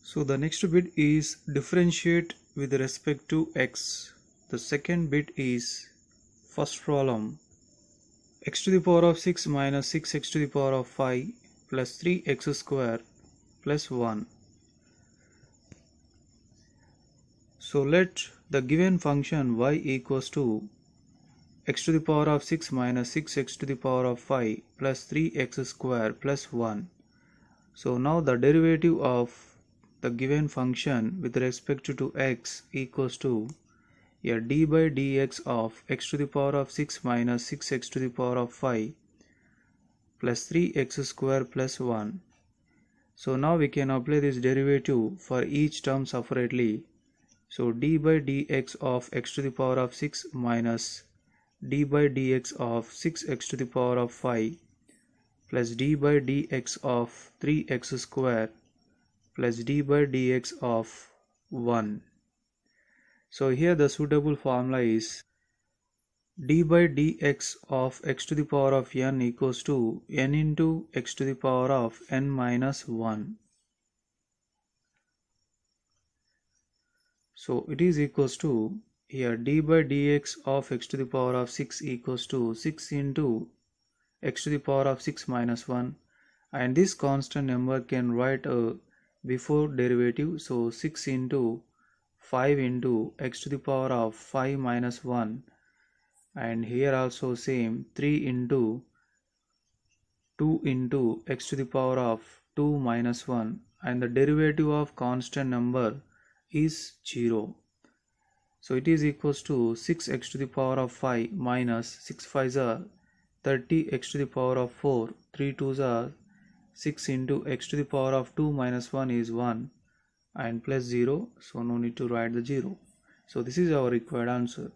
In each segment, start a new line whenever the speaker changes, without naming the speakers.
So the next bit is differentiate with respect to x. The second bit is first problem x to the power of 6 minus 6x to the power of 5 plus 3x square plus 1. So let the given function y equals to x to the power of 6 minus 6x to the power of 5 plus 3x square plus 1. So now the derivative of the given function with respect to x equals to a d by dx of x to the power of 6 minus 6x to the power of 5 plus 3x square plus 1. So now we can apply this derivative for each term separately. So d by dx of x to the power of 6 minus d by dx of 6x to the power of 5 plus d by dx of 3x square plus d by dx of 1. So here the suitable formula is d by dx of x to the power of n equals to n into x to the power of n minus 1. So it is equals to here d by dx of x to the power of 6 equals to 6 into x to the power of 6 minus 1, and this constant number can write a before derivative, so 6 into 5 into x to the power of 5 minus 1, and here also same 3 into 2 into x to the power of 2 minus 1, and the derivative of constant number is 0. So it is equals to 6x to the power of 5 minus 6 5s are 30x to the power of 4, 3 2s are 6 into x to the power of 2 minus 1 is 1 and plus 0, so no need to write the 0. So this is our required answer.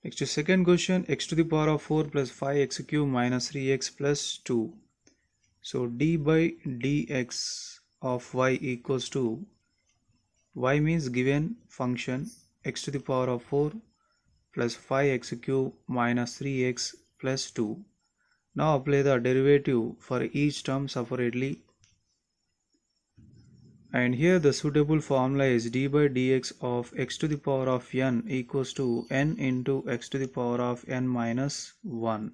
Next second question, x to the power of 4 plus 5x cube minus 3x plus 2. So d by dx of y equals to, y means given function x to the power of 4 plus 5x cube minus 3x plus 2. Now apply the derivative for each term separately, and here the suitable formula is d by dx of x to the power of n equals to n into x to the power of n minus 1.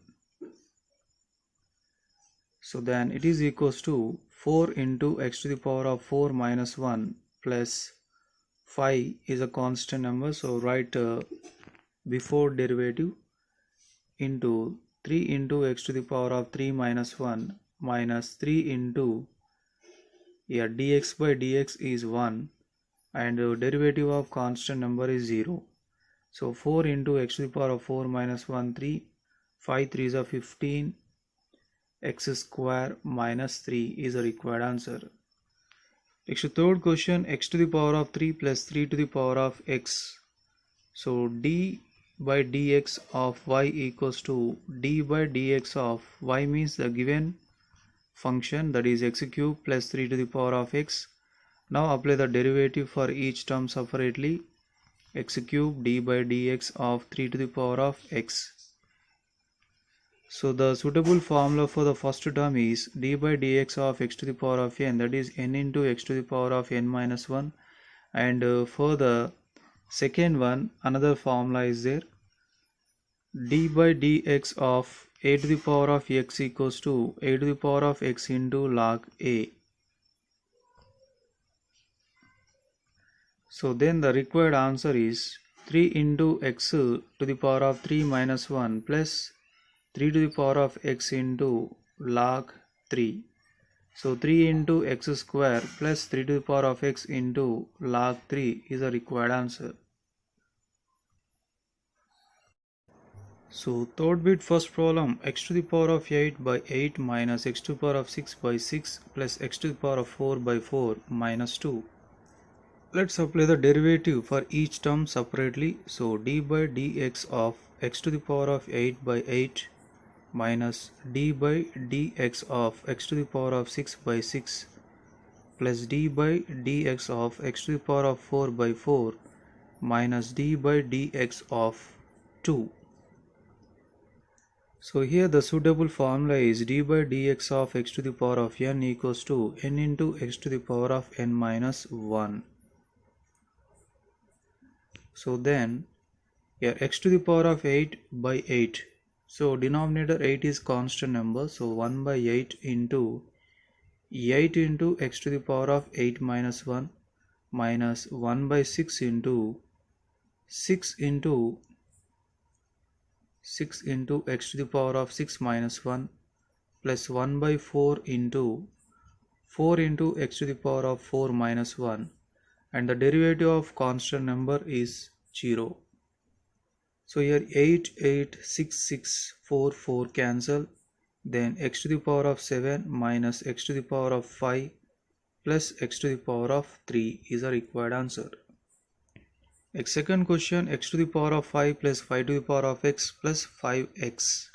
So then it is equals to 4 into x to the power of 4 minus 1 plus 5 is a constant number, so write before derivative into 3 into x to the power of 3 minus 1 minus 3 into dx by dx is 1 and derivative of constant number is 0. So 4 into x to the power of 4 minus 1 3, 5 3s are 15, x square minus 3 is a required answer. Next third question, x to the power of 3 plus 3 to the power of x. So d by dx of y equals to d by dx of y means the given function, that is x cube plus 3 to the power of x. Now apply the derivative for each term separately. X cube d by dx of 3 to the power of x. So the suitable formula for the first term is d by dx of x to the power of n, that is n into x to the power of n minus 1, and for the second one another formula is there, d by dx of a to the power of x equals to a to the power of x into log a. So then the required answer is 3 into x to the power of 3 minus 1 plus 3 to the power of x into log 3. So 3 into x square plus 3 to the power of x into log 3 is a required answer. So third bit first problem, x to the power of 8 by 8 minus x to the power of 6 by 6 plus x to the power of 4 by 4 minus 2. Let's apply the derivative for each term separately. So d by dx of x to the power of 8 by 8 minus d by dx of x to the power of 6 by 6 plus d by dx of x to the power of 4 by 4 minus d by dx of 2. So here the suitable formula is d by dx of x to the power of n equals to n into x to the power of n minus 1. So then here x to the power of 8 by 8. So denominator 8 is constant number. So 1 by 8 into 8 into x to the power of 8 minus 1 minus 1 by 6 into 6 into x to the power of 6 minus 1 plus 1 by 4 into x to the power of 4 minus 1, and the derivative of constant number is 0. So here 8, 8, 6, 6, 4, 4 cancel. Then x to the power of 7 minus x to the power of 5 plus x to the power of 3 is a required answer. Second question, x to the power of 5 plus 5 to the power of x plus 5x.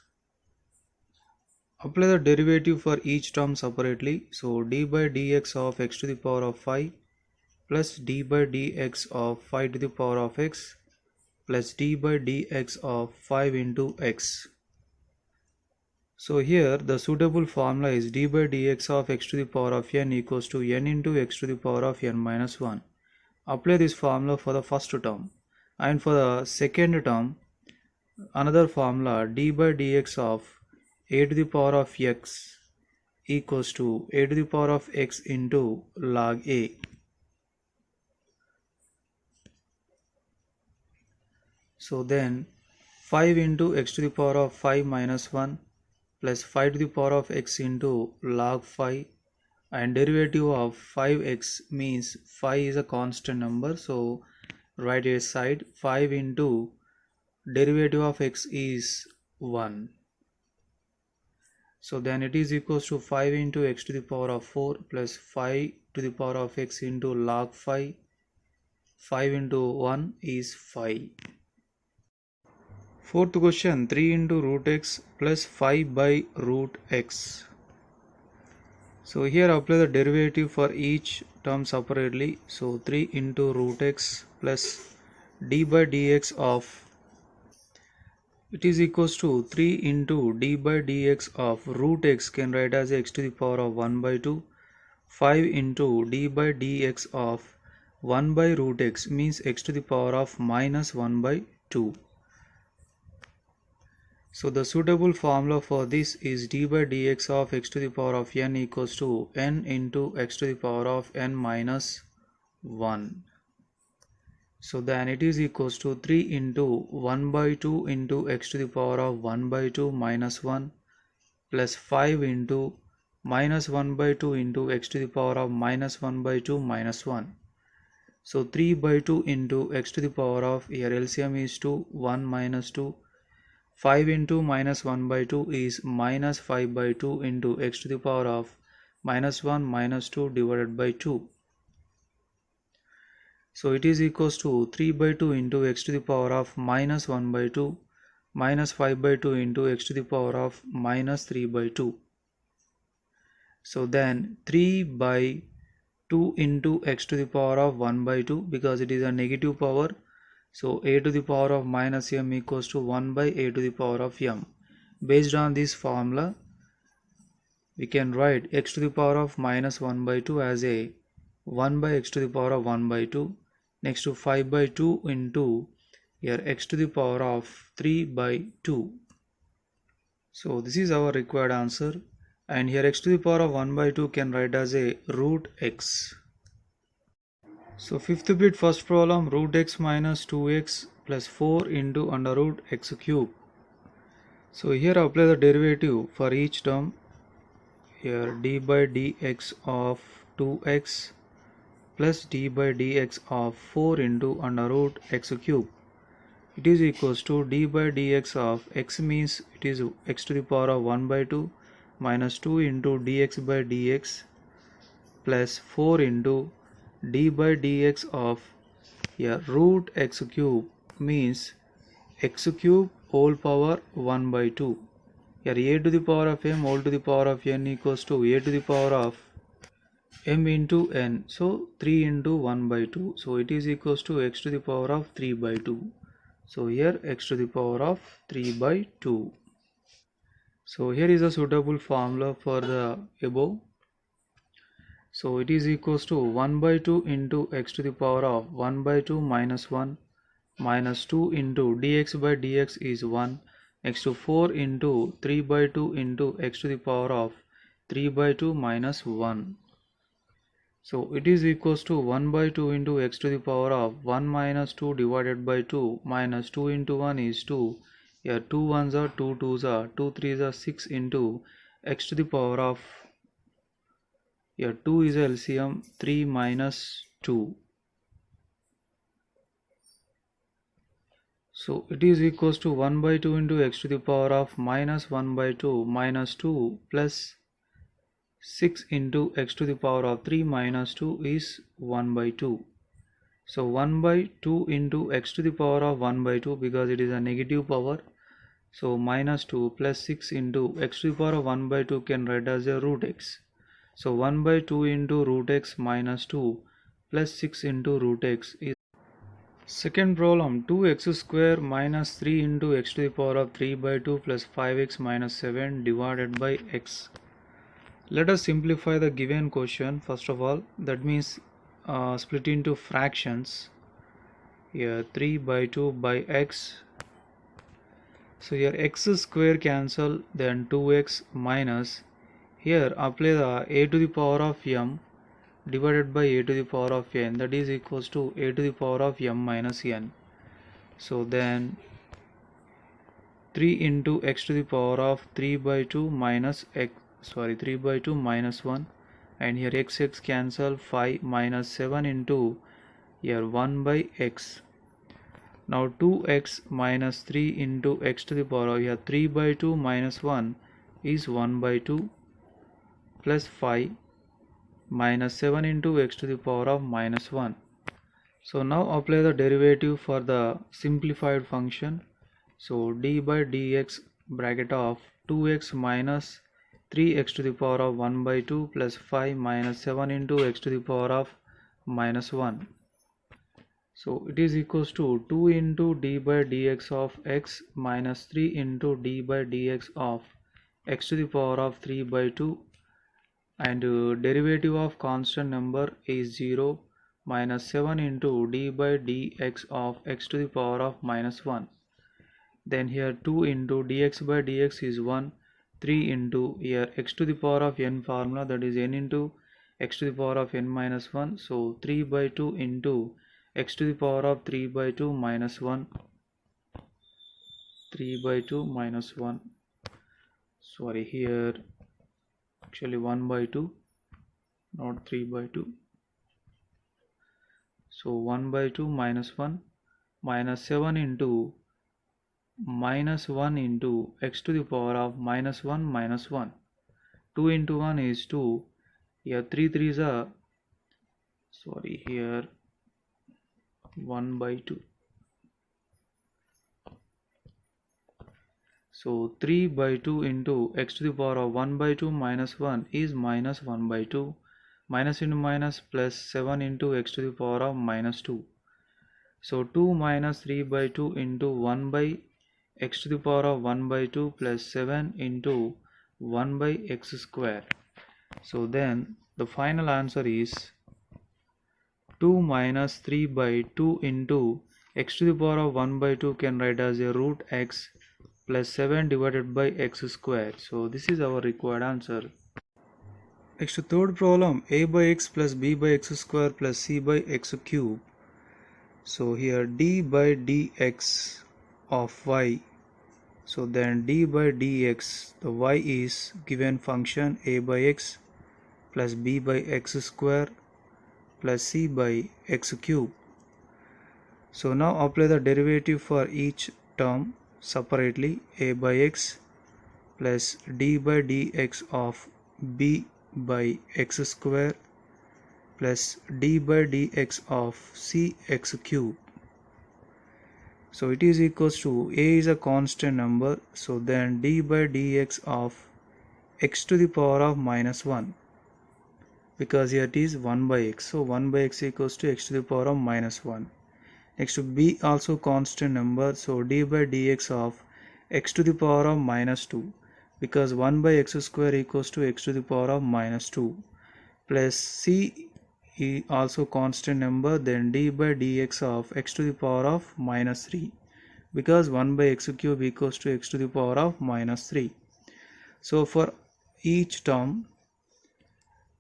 Apply the derivative for each term separately. So d by dx of x to the power of 5 plus d by dx of 5 to the power of x plus d by dx of 5 into x. So here the suitable formula is d by dx of x to the power of n equals to n into x to the power of n minus 1. Apply this formula for the first term, and for the second term another formula, d by dx of a to the power of x equals to a to the power of x into log a. So then 5 into x to the power of 5 minus 1 plus 5 to the power of x into log 5, and derivative of 5x means 5 is a constant number, so right hand side 5 into derivative of x is 1. So then it is equals to 5 into x to the power of 4 plus 5 to the power of x into log 5. 5 into 1 is 5. Fourth question, 3 into root x plus 5 by root x. So here apply the derivative for each term separately. So 3 into root x plus d by dx of, it is equals to 3 into d by dx of root x can write as x to the power of 1 by 2. 5 into d by dx of 1 by root x means x to the power of minus 1 by 2. So the suitable formula for this is d by dx of x to the power of n equals to n into x to the power of n minus 1. So then it is equals to 3 into 1 by 2 into x to the power of 1 by 2 minus 1 plus 5 into minus 1 by 2 into x to the power of minus 1 by 2 minus 1. So 3 by 2 into x to the power of, here LCM is 2, 1 minus 2. 5 into minus 1 by 2 is minus 5 by 2 into x to the power of minus 1 minus 2 divided by 2. So it is equals to 3 by 2 into x to the power of minus 1 by 2 minus 5 by 2 into x to the power of minus 3 by 2. So then 3 by 2 into x to the power of 1 by 2, because it is a negative power. So a to the power of minus m equals to 1 by a to the power of m. Based on this formula, we can write x to the power of minus 1 by 2 as a 1 by x to the power of 1 by 2. Next to 5 by 2 into here x to the power of 3 by 2. So this is our required answer, and here x to the power of 1 by 2 can write as a root x. So fifth bit, first problem, root x minus 2x plus 4 into under root x cube. So here apply the derivative for each term. Here d by dx of 2x plus d by dx of 4 into under root x cube. It is equals to d by dx of x means it is x to the power of 1 by 2 minus 2 into dx by dx plus 4 into d by dx of root x cube means x cube whole power 1 by 2. Here a to the power of m whole to the power of n equals to a to the power of m into n. So 3 into 1 by 2. So it is equals to x to the power of 3 by 2. So here x to the power of 3 by 2. So here is a suitable formula for the above. So it is equals to 1 by 2 into x to the power of 1 by 2 minus 1 minus 2 into dx by dx is 1 x to 4 into 3 by 2 into x to the power of 3 by 2 minus 1. So it is equals to 1 by 2 into x to the power of 1 minus 2 divided by 2 minus 2 into 1 is 2. Here 2 ones are 2 twos are 2 threes are 6 into x to the power of, here 2 is LCM, 3 minus 2. So it is equals to 1 by 2 into x to the power of minus 1 by 2 minus 2 plus 6 into x to the power of 3 minus 2 is 1 by 2. So 1 by 2 into x to the power of 1 by 2, because it is a negative power. So minus 2 plus 6 into x to the power of 1 by 2 can write as a root x. So 1 by 2 into root x minus 2 plus 6 into root x is. Second problem, 2x square minus 3 into x to the power of 3 by 2 plus 5x minus 7 divided by x. Let us simplify the given question first of all. That means split into fractions. Here 3 by 2 by x. So here x square cancel, then 2x minus, here apply the a to the power of m divided by a to the power of n, that is equals to a to the power of m minus n. So then 3 into x to the power of 3 by 2 minus x, 3 by 2 minus 1, and here x cancel, 5 minus 7 into here 1 by x. Now 2x minus 3 into x to the power of, here 3 by 2 minus 1 is 1 by 2 plus 5 minus 7 into x to the power of minus 1. So now apply the derivative for the simplified function. So d by dx bracket of 2x minus 3x to the power of 1 by 2 plus 5 minus 7 into x to the power of minus 1. So it is equals to 2 into d by dx of x minus 3 into d by dx of x to the power of 3 by 2, and derivative of constant number is 0 minus 7 into d by dx of x to the power of minus 1. Then here 2 into dx by dx is 1, 3 into here x to the power of n formula, that is n into x to the power of n minus 1. So 3 by 2 into x to the power of 3 by 2 minus 1, 3 by 2 minus 1, here actually 1 by 2, not 3 by 2. So 1 by 2 minus 1 minus 7 into minus 1 into x to the power of minus 1 minus 1. 2 into 1 is 2. Here 3 3s are, here 1 by 2. So 3 by 2 into x to the power of 1 by 2 minus 1 is minus 1 by 2. Minus into minus plus 7 into x to the power of minus 2. So 2 minus 3 by 2 into 1 by x to the power of 1 by 2 plus 7 into 1 by x square. So then the final answer is 2 minus 3 by 2 into x to the power of 1 by 2 can write as a root x plus 7 divided by x square. So this is our required answer. Next, third problem, a by x plus b by x square plus c by x cube. So here d by dx of y. So then d by dx, the y is given function a by x plus b by x square plus c by x cube. So now apply the derivative for each term separately. A by x plus d by dx of b by x square plus d by dx of cx cube. So it is equals to, a is a constant number, so then d by dx of x to the power of minus 1, because here it is 1 by x, so 1 by x equals to x to the power of minus 1. Next to b also constant number, so d by dx of x to the power of minus 2, because 1 by x square equals to x to the power of minus 2 plus c is also constant number, then d by dx of x to the power of minus 3 because 1 by x cube equals to x to the power of minus 3. So for each term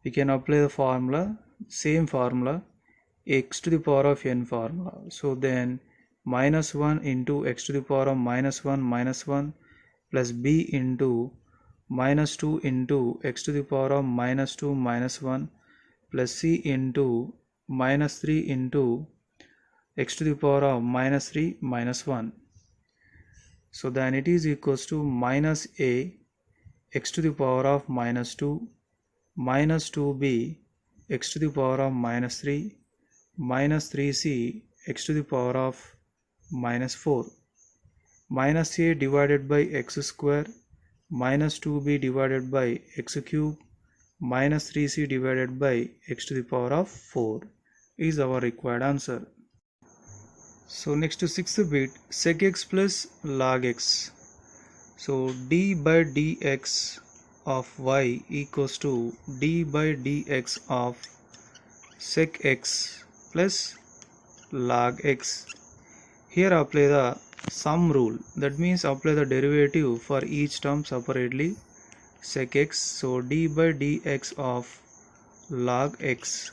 we can apply the formula, same formula, x to the power of n formula. So then minus 1 into x to the power of minus 1 plus b into minus 2 into x to the power of minus 2 minus 1 plus c into minus 3 into x to the power of minus 3 minus 1. So then it is equals to minus a x to the power of minus 2 minus 2b x to the power of minus 3 minus 3c x to the power of minus 4 minus a divided by x square minus 2b divided by x cube minus 3c divided by x to the power of 4 is our required answer. So next to sixth bit, sec x plus log x. So d by dx of y equals to d by dx of sec x plus log x. Here apply the sum rule, that means apply the derivative for each term separately. Sec x, so d by dx of log x,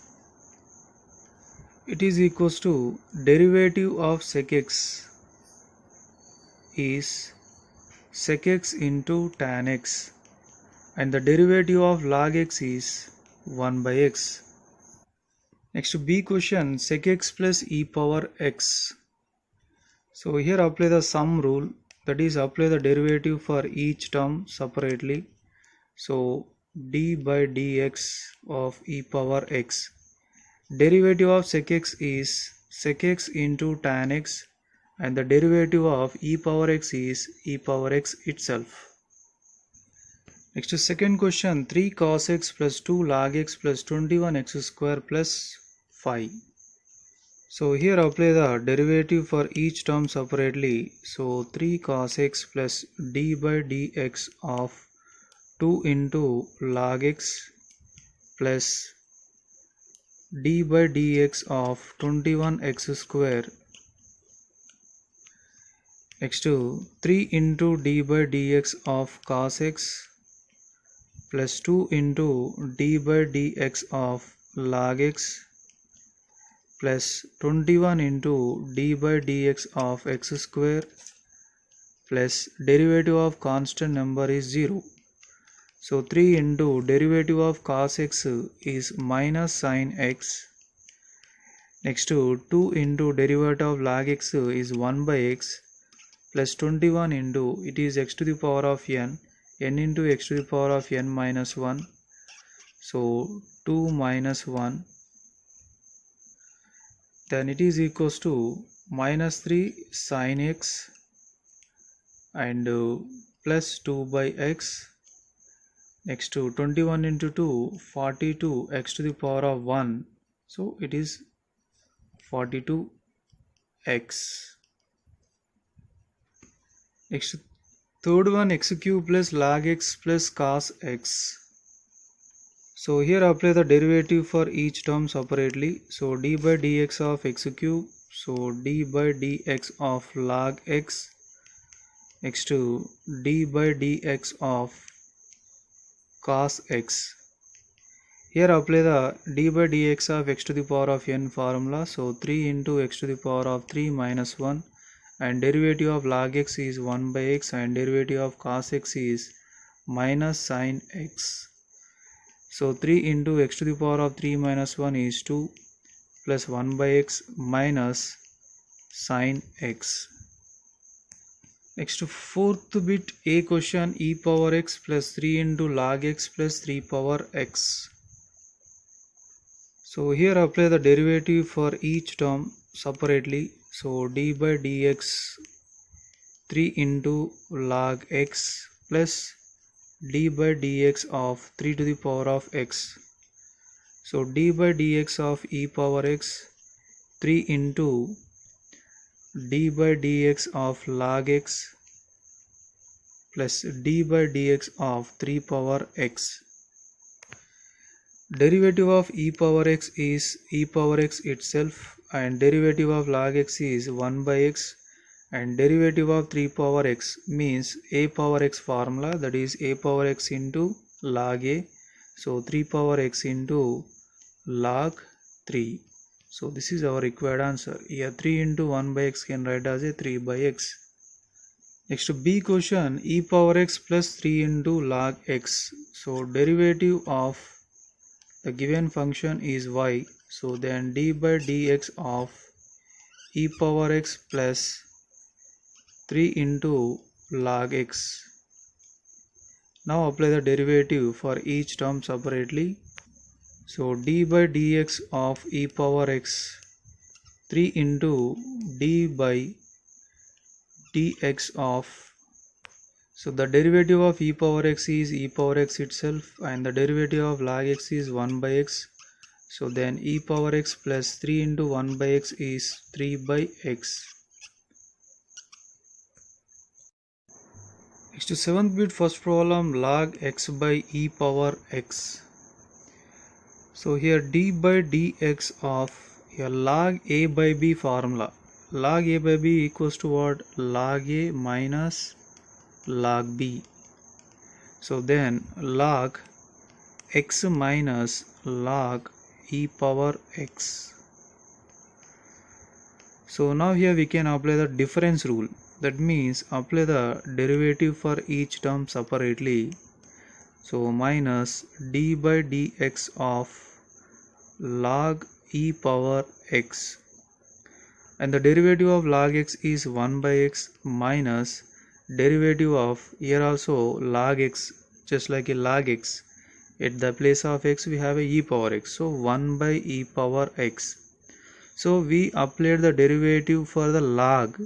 it is equals to derivative of sec x is sec x into tan x and the derivative of log x is 1 by x. Next to B question, sec x plus e power x. So here apply the sum rule, that is apply the derivative for each term separately. So d by dx of e power x, derivative of sec x is sec x into tan x and the derivative of e power x is e power x itself. Next to second question, 3 cos x plus 2 log x plus 21x square plus 5. So here apply the derivative for each term separately. So 3 cos x plus d by dx of 2 into log x plus d by dx of 21x square. Next to 3 into d by dx of cos x plus 2 into d by dx of log x plus 21 into d by dx of x square plus derivative of constant number is 0. So 3 into derivative of cos x is minus sin x. Next to 2 into derivative of log x is 1 by x plus 21 into it is x to the power of n into x to the power of n minus 1. So 2 minus 1. Then it is equals to minus 3 sin x and plus 2 by x. Next to 21 into 2, 42 x to the power of 1. So it is 42x. Next third one, x cube plus log x plus cos x. So here apply the derivative for each term separately. So d by dx of x cube, so d by dx of log x. Next to d by dx of cos x. Here apply the d by dx of x to the power of n formula. So 3 into x to the power of 3 minus 1 and derivative of log x is 1 by x and derivative of cos x is minus sin x. So 3 into x to the power of 3 minus 1 is 2 plus 1 by x minus sin x. Next to fourth bit A question, e power x plus 3 into log x plus 3 power x. So here apply the derivative for each term separately. So d by dx 3 into log x plus d by dx of 3 to the power of x. So d by dx of e power x 3 into d by dx of log x plus d by dx of 3 power x. Derivative of e power x is e power x itself, and derivative of log x is 1 by x, and derivative of 3 power x means a power x formula, that is a power x into log a. So 3 power x into log 3. So this is our required answer. Here 3 into 1 by x can write as a 3 by x. Next B question, e power x plus 3 into log x. So derivative of the given function is y. So then d by dx of e power x plus 3 into log x. Now apply the derivative for each term separately. So d by dx of e power x 3 into d by dx of, so the derivative of e power x is e power x itself, and the derivative of log x is 1 by x. So then e power x plus 3 into 1 by x is 3 by x. Next to 7th bit first problem, log x by e power x. So here d by dx of a log a by b formula. Log a by b equals to what? Log a minus log b. So then log x minus log e power x. So now here we can apply the difference rule. That means apply the derivative for each term separately. So minus d by dx of log e power x, and the derivative of log x is 1 by x minus derivative of, here also log x, just like a log x, at the place of x we have a e power x, so 1 by e power x. So we applied the derivative for the log.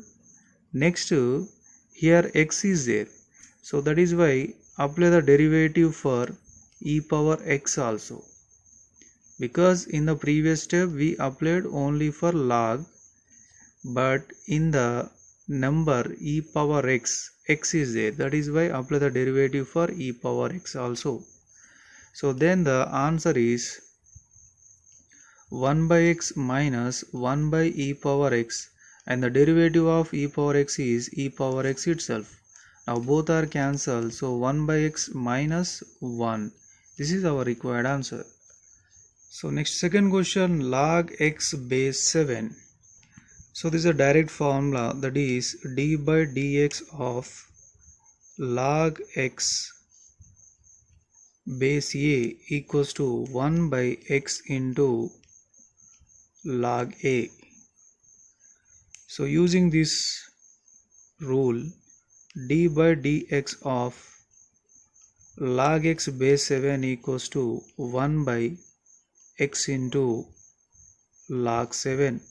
Next here x is there, so that is why apply the derivative for e power x also, because in the previous step we applied only for log, but in the number e power x, x is there, that is why apply the derivative for e power x also. So then the answer is 1 by x minus 1 by e power x, and the derivative of e power x is e power x itself. Now both are cancelled, so 1 by x minus 1. This is our required answer. So next second question, log x base 7. So this is a direct formula, that is d by dx of log x base a equals to 1 by x into log a. So using this rule, d by dx of log x base 7 equals to 1 by x into log 7.